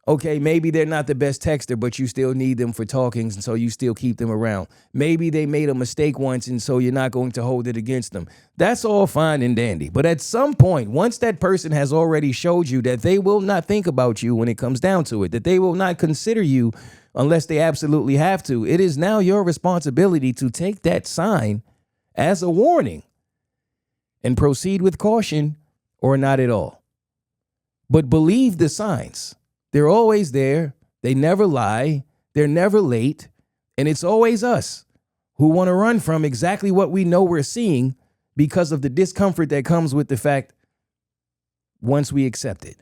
Speaker 1: Okay, maybe they're not the best texter, but you still need them for talkings, and so you still keep them around. Maybe they made a mistake once, and so you're not going to hold it against them. That's all fine and dandy. But at some point, once that person has already showed you that they will not think about you when it comes down to it, that they will not consider you unless they absolutely have to, it is now your responsibility to take that sign as a warning and proceed with caution or not at all. But believe the signs. They're always there. They never lie. They're never late. And it's always us who want to run from exactly what we know we're seeing because of the discomfort that comes with the fact once we accept it.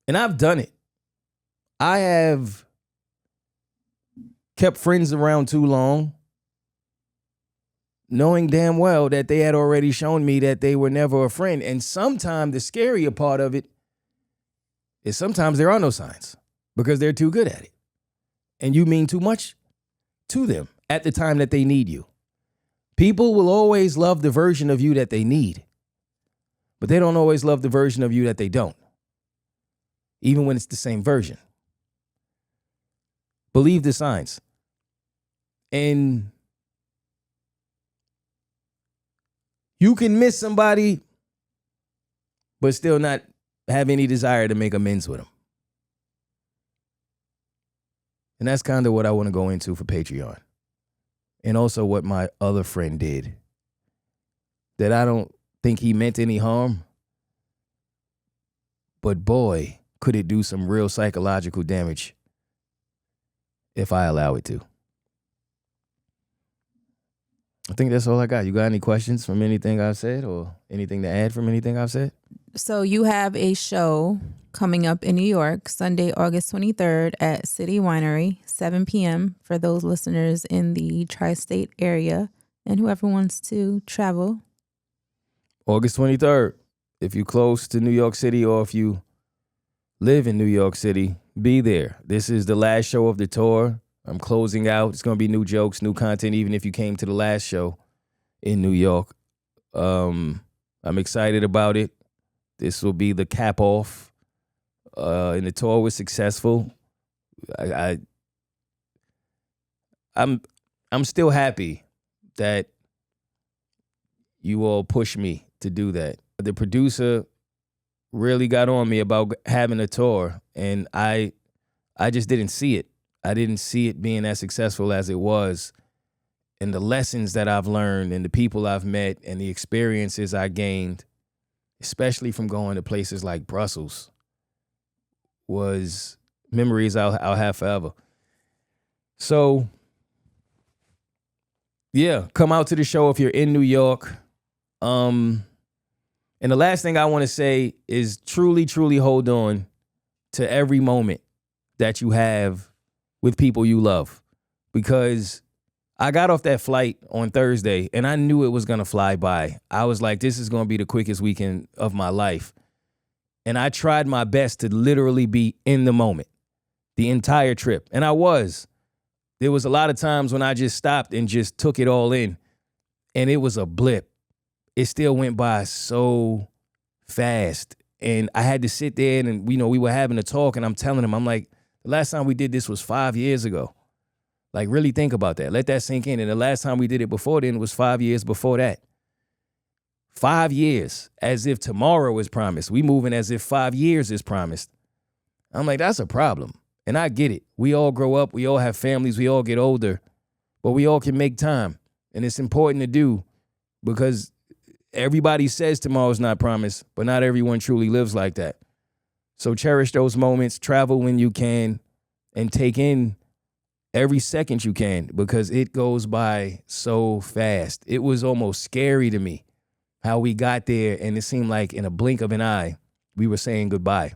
Speaker 1: And I've done it. I have kept friends around too long, knowing damn well that they had already shown me that they were never a friend. And sometimes the scarier part of it is sometimes there are no signs because they're too good at it. And you mean too much to them at the time that they need you. People will always love the version of you that they need, but they don't always love the version of you that they don't, even when it's the same version. Believe the signs. And You can miss somebody, but still not have any desire to make amends with them. And that's kind of what I want to go into for Patreon. And also what my other friend did. That I don't think he meant any harm. But boy, could it do some real psychological damage if I allow it to. I think that's all I got. You got any questions from anything I've said or anything to add from anything I've said?
Speaker 2: So you have a show coming up in New York, Sunday, August 23rd at City Winery, 7 p.m. for those listeners in the tri-state area and whoever wants to travel.
Speaker 1: August 23rd. If you're close to New York City or if you live in New York City, be there. This is the last show of the tour. I'm closing out. It's going to be new jokes, new content, even if you came to the last show in New York. I'm excited about it. This will be the cap off. And the tour was successful. I'm still happy that you all pushed me to do that. The producer really got on me about having a tour, and I just didn't see it. I didn't see it being as successful as it was. And the lessons that I've learned and the people I've met and the experiences I gained, especially from going to places like Brussels, was memories I'll have forever. So, yeah, come out to the show if you're in New York. And the last thing I want to say is truly, truly hold on to every moment that you have with people you love. Because I got off that flight on Thursday and I knew it was going to fly by. I was like, this is going to be the quickest weekend of my life. And I tried my best to literally be in the moment the entire trip. And I was. There was a lot of times when I just stopped and just took it all in. And it was a blip. It still went by so fast. And I had to sit there and, we were having a talk and I'm telling him, I'm like, the last time we did this was 5 years ago. Like, really think about that. Let that sink in. And the last time we did it before then was 5 years before that. 5 years, as if tomorrow is promised. We moving as if 5 years is promised. I'm like, that's a problem. And I get it. We all grow up. We all have families. We all get older. But we all can make time. And it's important to do because everybody says tomorrow's not promised, but not everyone truly lives like that. So cherish those moments, travel when you can, and take in every second you can because it goes by so fast. It was almost scary to me how we got there, and it seemed like in a blink of an eye, we were saying goodbye.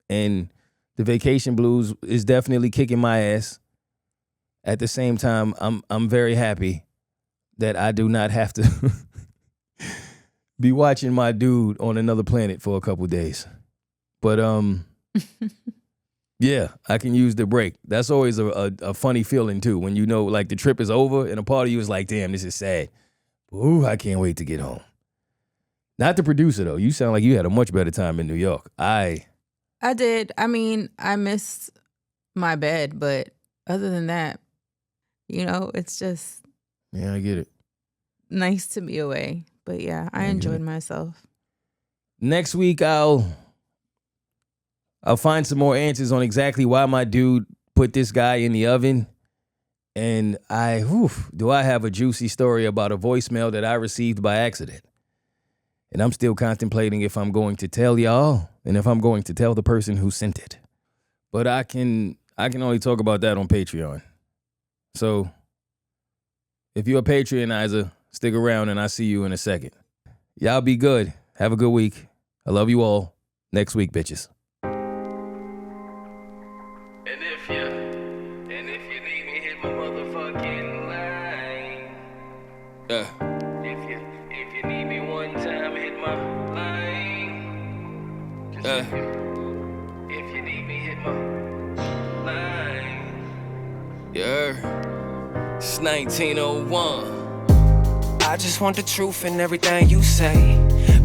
Speaker 1: And the vacation blues is definitely kicking my ass. At the same time, I'm very happy that I do not have to be watching my dude on another planet for a couple days. But yeah, I can use the break. That's always a funny feeling too. When like the trip is over and a part of you is like, damn, this is sad. Ooh, I can't wait to get home. Not the producer though. You sound like you had a much better time in New York. I did.
Speaker 2: I mean, I missed my bed, but other than that, it's just.
Speaker 1: Yeah, I get it.
Speaker 2: Nice to be away. But yeah, I enjoyed myself.
Speaker 1: Next week, I'll find some more answers on exactly why my dude put this guy in the oven. And do I have a juicy story about a voicemail that I received by accident. And I'm still contemplating if I'm going to tell y'all and if I'm going to tell the person who sent it. But I can only talk about that on Patreon. So if you're a Patreonizer, stick around and I'll see you in a second. Y'all be good. Have a good week. I love you all. Next week, bitches. And if you need me, hit my motherfucking line. If you need me one time, hit my line. If you need me, hit my line. Yeah. It's 1901.
Speaker 3: I just want the truth in everything you say.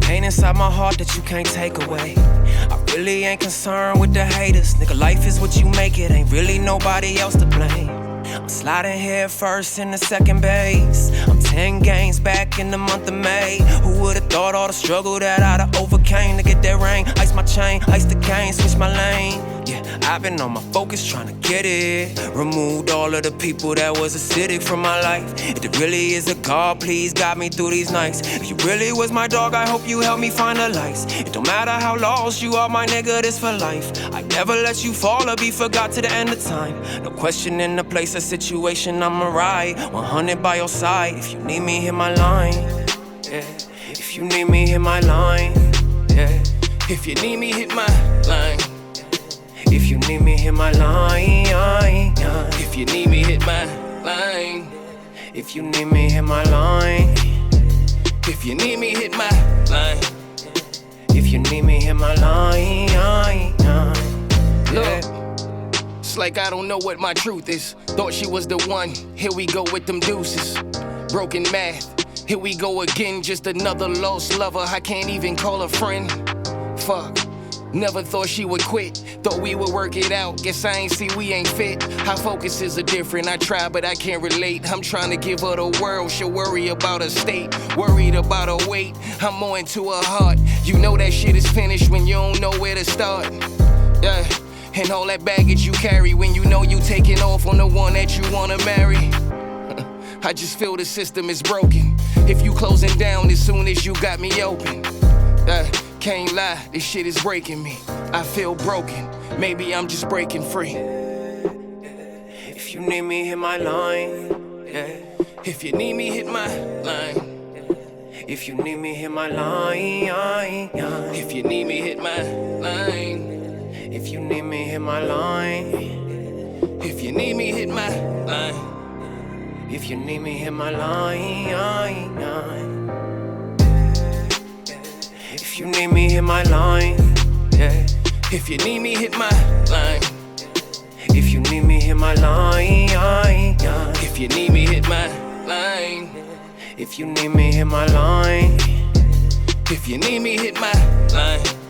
Speaker 3: Pain inside my heart that you can't take away. I really ain't concerned with the haters. Nigga, life is what you make it. Ain't really nobody else to blame. I'm sliding head first in the second base. I'm 10 games back in the month of May. Who would've thought all the struggle that I'd overcame to get that ring? Ice my chain, ice the cane, switch my lane. Yeah, I've been on my focus trying to get it. Removed all of the people that was acidic from my life. If there really is a God, please guide me through these nights. If you really was my dog, I hope you help me find the lights. It don't matter how lost you are, my nigga, this for life. I never let you fall or be forgot to the end of time. No question in the place or situation, I'ma ride 100 by your side. If you need me, hit my line. Yeah. If you need me, hit my line. Yeah. If you need me, hit my line. If you need me, hit my line. If you need me, hit my line. If you need me, hit my line. If you need me, hit my line. If you need me, hit my line.
Speaker 4: Look, it's like I don't know what my truth is. Thought she was the one, here we go with them deuces. Broken math, here we go again. Just another lost lover, I can't even call a friend. Fuck, never thought she would quit. Thought we would work it out, guess I ain't see we ain't fit. Our focuses are different, I try but I can't relate. I'm trying to give her the world, she'll worry about her state. Worried about her weight, I'm more into her heart. You know that shit is finished when you don't know where to start. Yeah, and all that baggage you carry when you know you taking off on the one that you wanna marry. I just feel the system is broken. If you closing down as soon as you got me open. Can't lie, this shit is breaking me. I feel broken, maybe I'm just breaking free.
Speaker 3: If you need me, hit my line. Yeah.
Speaker 4: If you need me, hit my line.
Speaker 3: If you need me, hit my line.
Speaker 4: If you need me, hit my line.
Speaker 3: If you need me, hit my line.
Speaker 4: If you need me, hit my line.
Speaker 3: If you need me, hit my line. If you need me, hit my line. Yeah.
Speaker 4: If you need me, hit my line.
Speaker 3: If you need me, hit my line.
Speaker 4: If you need me, hit my line.
Speaker 3: If you need me, hit my line.
Speaker 4: If you need me, hit my line.